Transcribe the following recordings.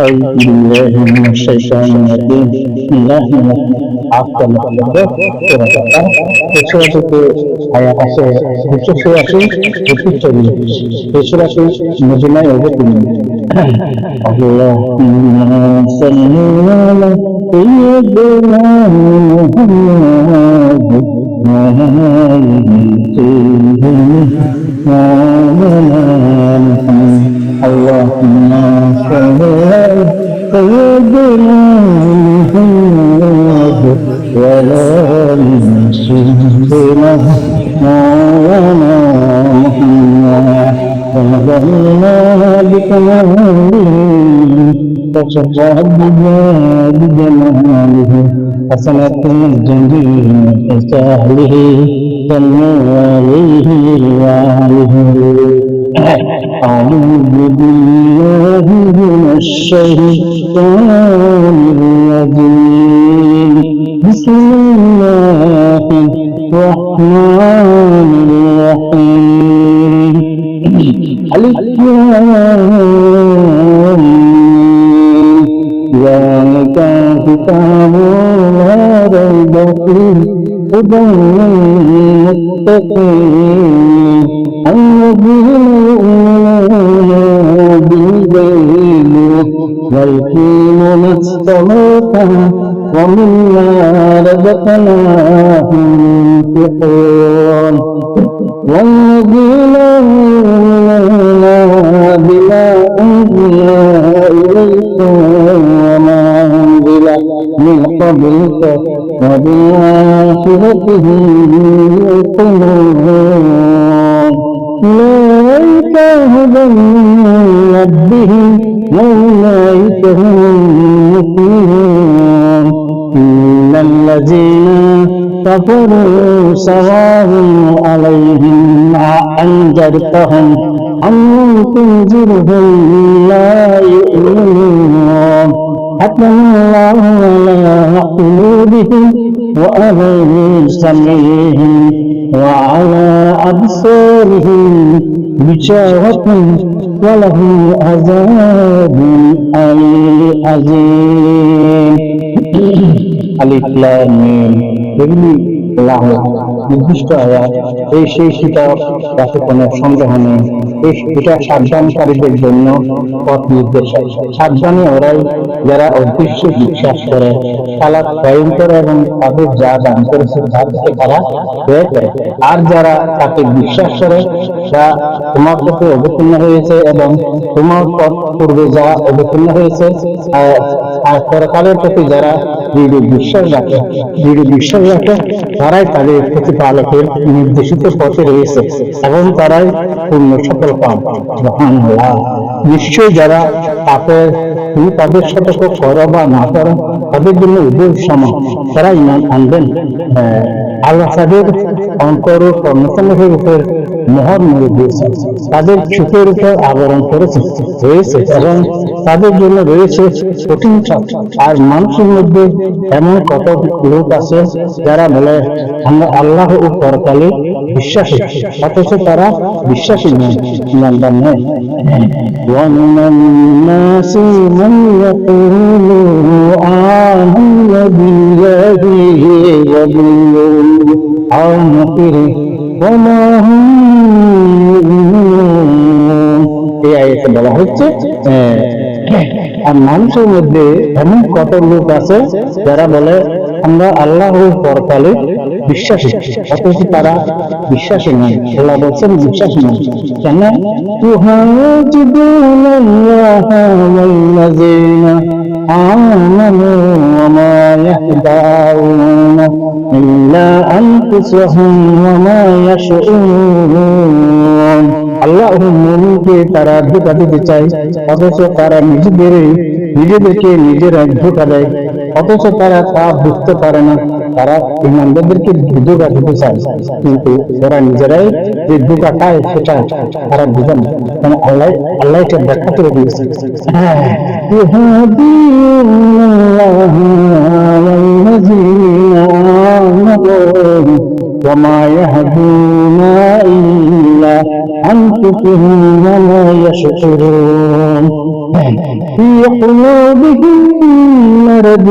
أعوذ بالله من الشيطان الرجيم بسم الله الرحمن الرحيم সূরাটিতে আয়াত আছে 286 240 এই সূরাটি মদিনায় অবতীর্ণ আল্লাহুম্মা সাল্লি আলা সাইয়্যিদিনা মুহাম্মাদ اللهم صل على سيدنا محمد وعلى آل سيدنا مولانا محمد ونظرنا بكماله تشبه بجماله حسنة جميع سهله صلوا عليه وآله أعوذ بالله من الشيطان الرجيم بسم الله الرحمن الرحيم ألف لام ذلك كتاب لا ريب فيه هدى للمتقين الذين يؤمنون بالغيب ويقيمون الصلاة ومما رزقناهم ينفقون والذين يؤمنون بما أنزل إليك وما أنزل من قبلك وبالآخرة هم يوقنون أولئك هدى من ربهم وأولئك هم المفلحون إن الذين كفروا سواء عليهم أأنذرتهم أم تنذرهم لا يؤمنون ختم الله على قلوبهم وعلى سمعهم وعلى أبصارهم غشاوة ولهم عذاب عظيم ألف لام ميم নির্দিষ্ট আয়াত এই সেই কিতাব তাতে কোনো সন্দেহ নেই। এটা সাবধানকারীদের জন্য পথ নির্দেশ। সাবধানী ওরাই যারা অদৃশ্য বিশ্বাস করে, সালাত কায়েম করে এবং তাদের যা দান করেছে তার থেকে তারা ব্যয় করে। আর যারা তাকে বিশ্বাস করে, যা তোমার পথে অবতীর্ণ হয়েছে এবং তোমার পথ পূর্বে যা অবতীর্ণ হয়েছে, আর পরকালের প্রতি যারা দৃঢ় বিশ্বাস রাখে তারাই তাদের প্রতিপালকের নির্দেশিত পথে রয়েছে এবং তারাই পূর্ণ সফল পান। নিশ্চয় যারা তুমি তাদের সতর্ক করো বা না করো, তাদের জন্য উভয় সমান, তারা ঈমান আনবেন। আল্লাহ তাদের অন্তর ও কর্মসংঘের উপর মোহর মেরে দিয়েছে, তাদের চোখের উপর আবরণ রয়েছে এবং তাদের জন্য রয়েছে কঠিন চাপ। আর মানুষের মধ্যে এমন কত লোক আছে যারা বলে আমরা আল্লাহ ও পরকালে বিশ্বাসী, অথচ তারা বিশ্বাসী নয়, ইমানদার নয়। ومن الناس من يقول آمنا بالله وباليوم الآخر وما هم مؤمنون। এই আয়াতে বলা হচ্ছে আর মানুষের মধ্যে এমন কত লোক আছে যারা বলে আমরা আল্লাহ ও পরকালে বিশ্বাসী, অথচ তারা বিশ্বাসী নয়। আল্লাহ বলছেন বিশ্বাসী নয় কেন? آمنوا وما يخدعون إلا أنفسهم وما يشعرون। আল্লাহ মুমিনকে তারা ধোঁকা দিতে চায়, অথচ তারা নিজেদেরকে নিজেরা ধোঁকা দেয়, অথচ তারা তা বুঝতে পারে না। তারা ইমানদারদেরকে ধোঁকা দিতে চায়, কিন্তু ওরা নিজেরাই যে ধোঁকা খায় সেটা তারা বুঝে না। কারণ আল্লাহ এটা ব্যাখ্যা করে দিয়েছে। وما يهدون إلا أنفسهم وما يشعرون في قلوبهم مرض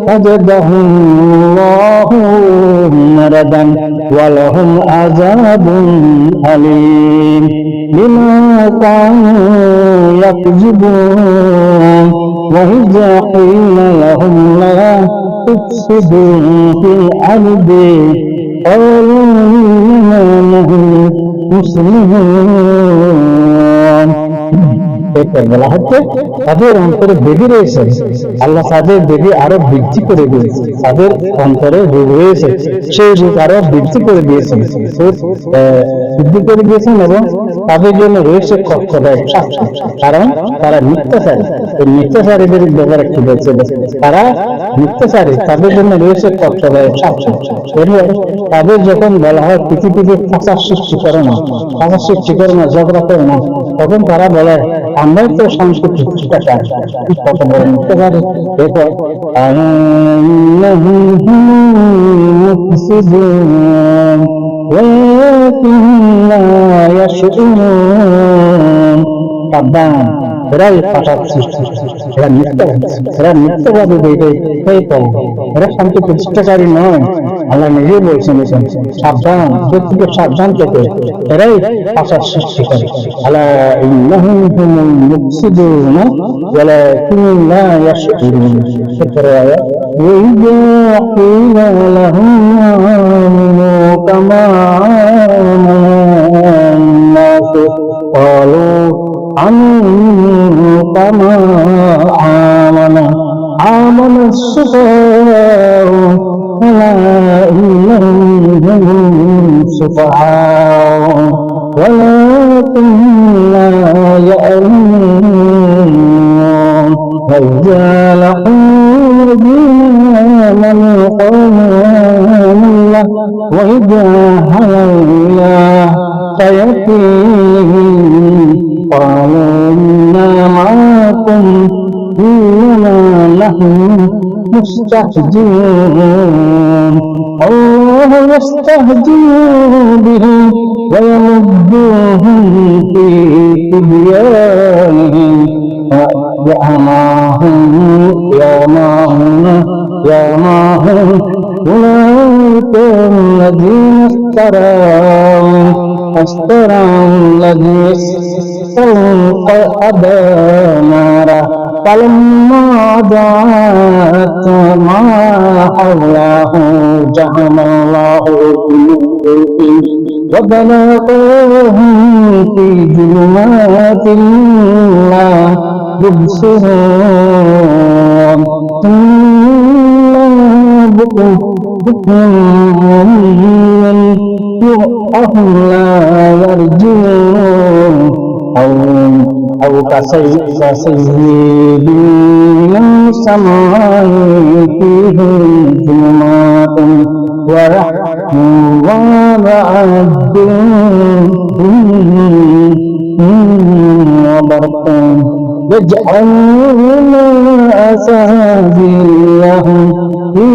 فزادهم الله مرضا ولهم عذاب أليم بما كانوا يكذبون وإذا قيل لهم لا تفسدوا في الأرض قالوا إنما نحن مسلمون বলা হচ্ছে তাদের অন্তরে বেদি রয়েছে, আল্লাহ তাদের বেদি আরো বৃদ্ধি করে দিয়েছে, তাদের অন্তরে রোগ রয়েছে, সেই রোগ আরো বৃদ্ধি করে দিয়েছেন, বৃদ্ধি করে দিয়েছেন এবং তাদের জন্য রয়েছে কষ্টদায়ক শাস্তি, কারণ তারা মিথ্যাচারী। এই মিথ্যাচারীদের ব্যাপারে কি বলছে, তারা মিথ্যাচারী, তাদের জন্য রয়েছে কষ্টদায়ক শাস্তি। এরপর তাদের যখন বলা হয় পৃথিবীতে ফাঁসার সৃষ্টি করে না, ফাঁসার সৃষ্টি করে না, ঝগড়া করে না, তখন তারা বলে আমরাই তো সংস্কৃত প্রতিষ্ঠা চাই, কত বড় মিথ্যাচারী। এরপর এরাই ফাঁসার সৃষ্টি, এরা মিথ্যাবাদী, এরা মিথ্যাবাদী, এরা শান্তি প্রতিষ্ঠাকারী নয়। আল্লাহ নিজেই বলছেন সাবধান, থেকে সাবধান থেকে, এরাই ফাঁসার সৃষ্টি করে। আল্লাহ ইন্নাহুম হুমুল মুফসিদুন ওয়ালাকিন লা ইয়াশউরুন। এরপরে আয়াত وإذا قيل لهم آمنوا كما آمن الناس قالوا آمنوا كما آمن السفهاء ألا إنهم هم السفهاء ولكن لا يعلمون وإذا لقوا الذين آمنوا قالوا آمنا وإذا خلوا إلى شياطينهم قالوا إنا معكم إنما نحن مستهزئون الله يستهزئ بهم ويمدهم في طغيانهم يعماهم أولئك الذين اشتروا الذي استوقد نارا فلما ضاعت ما حوله جعل الله وبلغهم في ظلمات لا يبصرون وهم لا يرجون أو كصيب من السماء فيه ظلمات ورعد ورعد وبرق يجعلون أصابعهم في